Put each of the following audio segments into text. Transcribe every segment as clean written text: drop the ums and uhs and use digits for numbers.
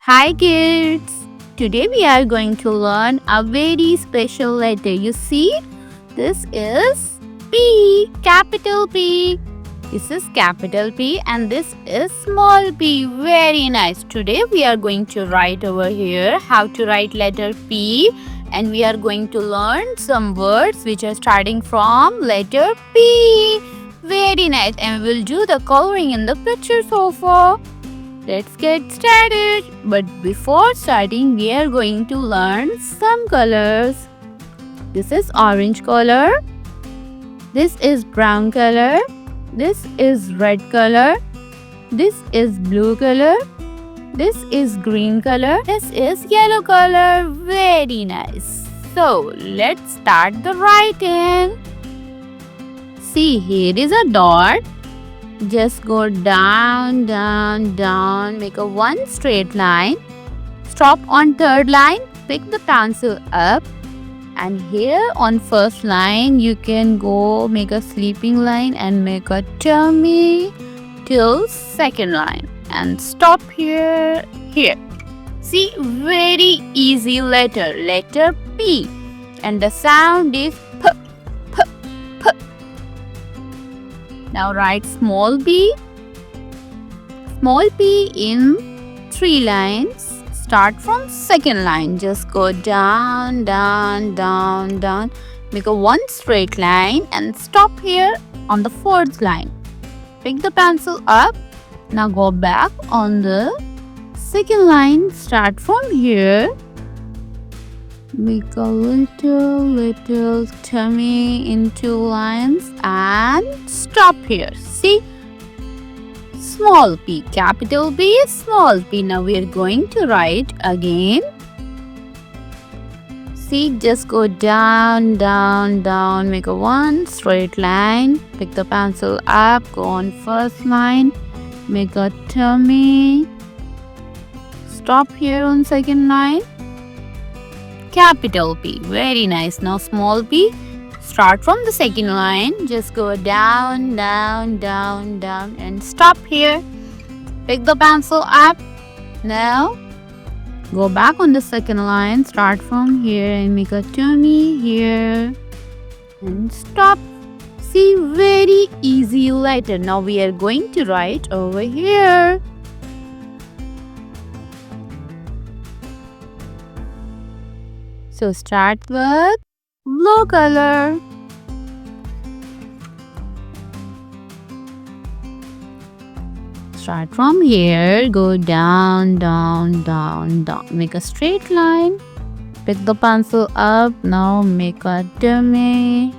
Hi kids! Today we are going to learn a very special letter. You see, this is P, capital P. This is capital P and this is small p. Very nice. Today we are going to write over here how to write letter P and we are going to learn some words which are starting from letter P. Very nice, and we will do the coloring in the picture so far. Let's get started. But before starting, we are going to learn some colors. This is orange color. This is brown color. This is red color. This is blue color. This is green color. This is yellow color. Very nice. So, let's start the writing. See, here is a dot. Just go down, down, down. Make a one straight line. Stop on third line. Pick the pencil up. And here on first line, you can go make a sleeping line and make a tummy till second line. And stop here. See, very easy letter. Letter P. And the sound is P. Now write small p. Small p in 3 lines. Start from second line. Just go down, down, down, down. Make a one straight line and stop here on the fourth line. Pick the pencil up. Now go back on the second line. Start from here. Make a little tummy in 2 lines and stop here. See? Small p, capital P, small p. Now we are going to write again. See, just go down, down, down. Make a one straight line. Pick the pencil up. Go on first line. Make a tummy. Stop here on second line. Capital P. Very nice. Now small p. Start from the second line. Just go down, down, down, down and stop here. Pick the pencil up. Now go back on the second line. Start from here and make a tummy here. And stop. See, very easy letter. Now we are going to write over here. So start with blue color. Start from here, go down, down, down, down. Make a straight line. Pick the pencil up. Now make a tummy.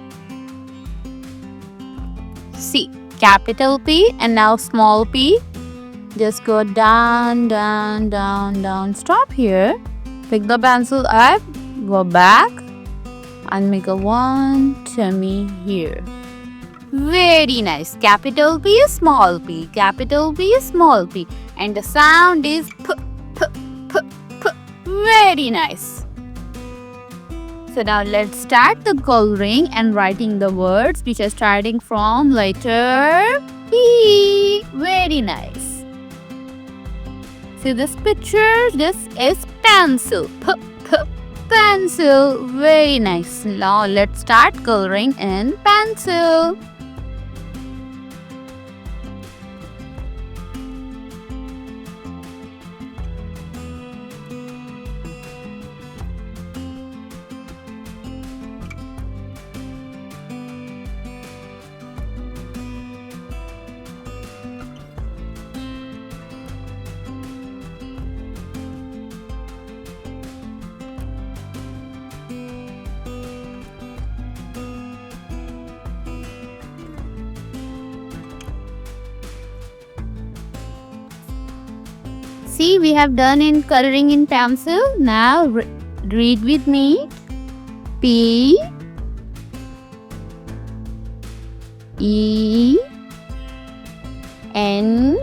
See, capital P and now small p. Just go down, down, down, down. Stop here. Pick the pencil up. Go back and make a one tummy here. Very nice. Capital P, small p. Capital P, small p. And the sound is P, P, P, P. Very nice. So now let's start the coloring and writing the words which are starting from letter P. Very nice. See this picture? This is pencil. P, P. Pencil. Very nice. Now let's start coloring in pencil. See, we have done in coloring in pencil. Now read with me. P E N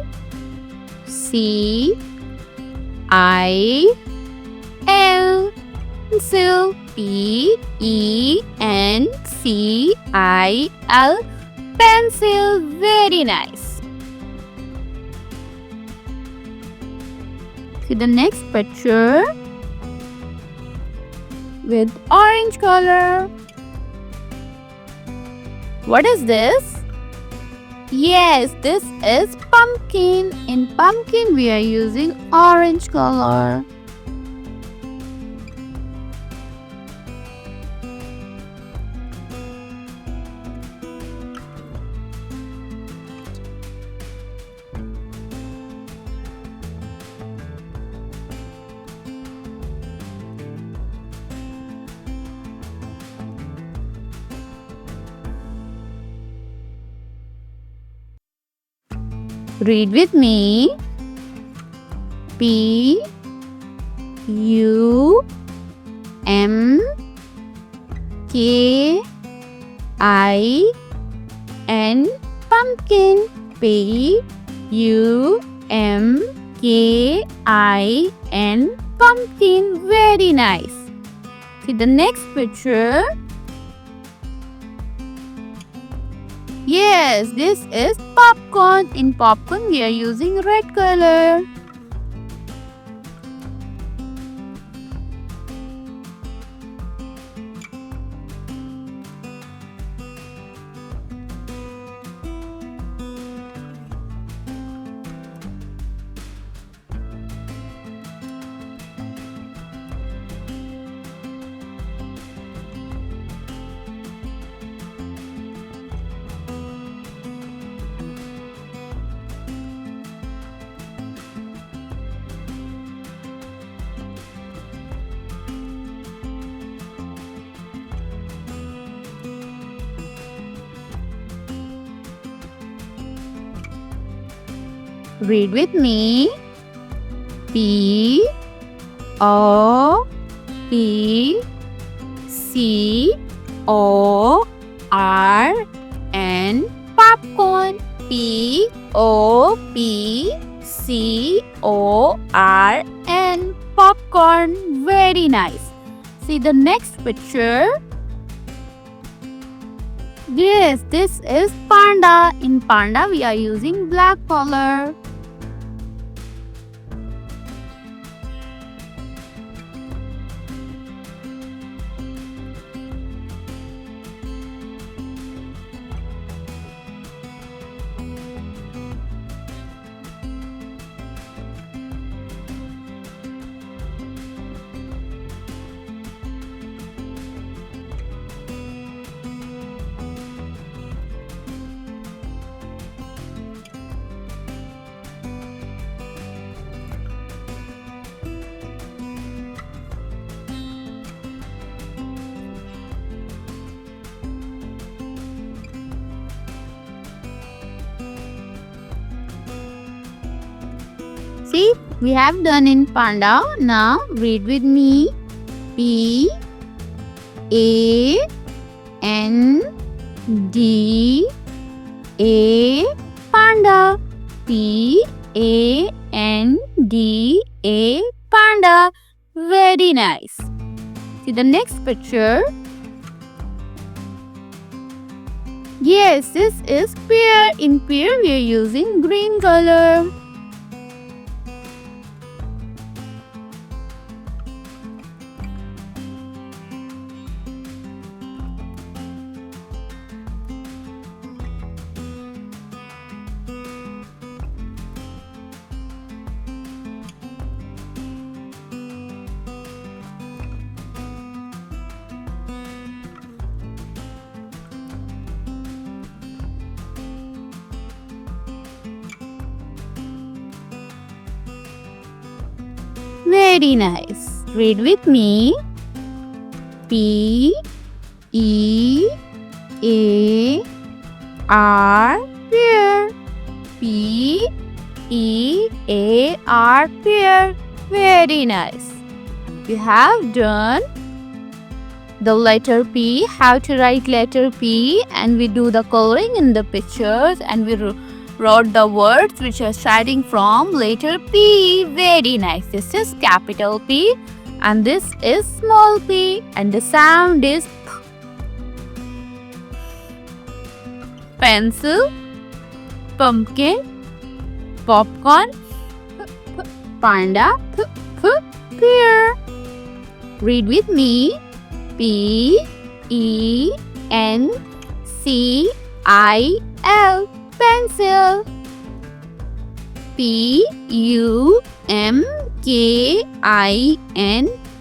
C I L. Pencil. P E N C I L. Pencil. Very nice. See the next picture with orange color. What is this? Yes, this is pumpkin. In pumpkin, we are using orange color. Read with me. P U M K I N pumpkin. P U M K I N pumpkin. Very nice. See the next picture. Yes, this is popcorn. In popcorn, we are using red color. Read with me. P O P C O R N popcorn. P O P C O R N popcorn. Very nice. See the next picture. Yes, this is panda. In panda, we are using black color. See, we have done in panda. Now read with me. P A N D A panda. P A N D A panda. Very nice. See the next picture. Yes, this is pear. In pear, we are using green color. Very nice. Read with me. P E A R pear. P E A R pear. Very nice. We have done the letter P, how to write letter P, and we do the coloring in the pictures, and we wrote the words which are starting from letter P. Very nice. This is capital P and this is small p, and the sound is P. Pencil, pumpkin, popcorn, Panda. Pear. Read with me. Pencil. Pencil.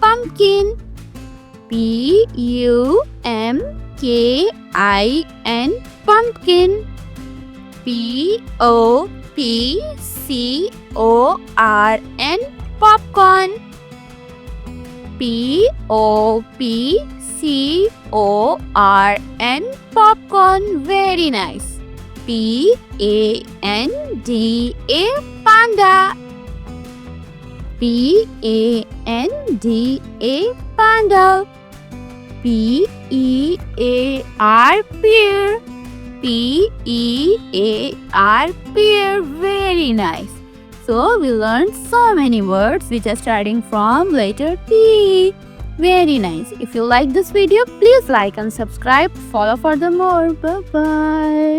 Pumkin. Pumpkin. Pumkin. Pumpkin. Popcorn. Popcorn. Popcorn. Popcorn. Very nice. Panda. Panda. Panda. Pear. Pear. Very nice. So we learned so many words which are starting from letter P. Very nice. If you like this video, please like and subscribe. Follow for the more. Bye bye.